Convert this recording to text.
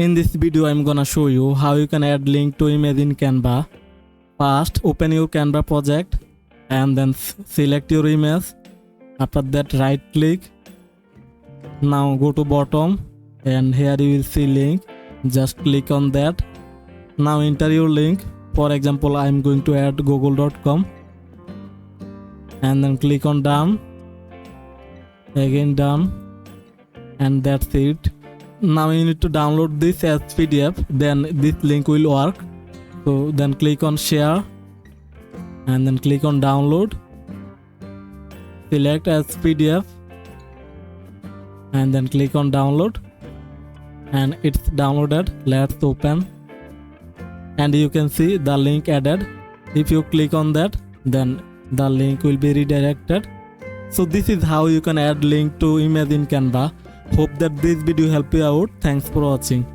In this video, I'm gonna show you how you can add link to image in Canva. First, open your Canva project and then select your image. After that, right click. Now go to bottom and here you will see link. Just click on that. Now enter your link. For example, I'm going to add google.com and then click on done. Again done, and that's it. Now you need to download this as PDF, then this link will work. So then click on share and then click on download. Select as PDF and then click on download, and it's downloaded. Let's open and you can see the link added. If you click on that, then the link will be redirected. So this is how you can add link to image in Canva. Hope that this video helped you out. Thanks for watching.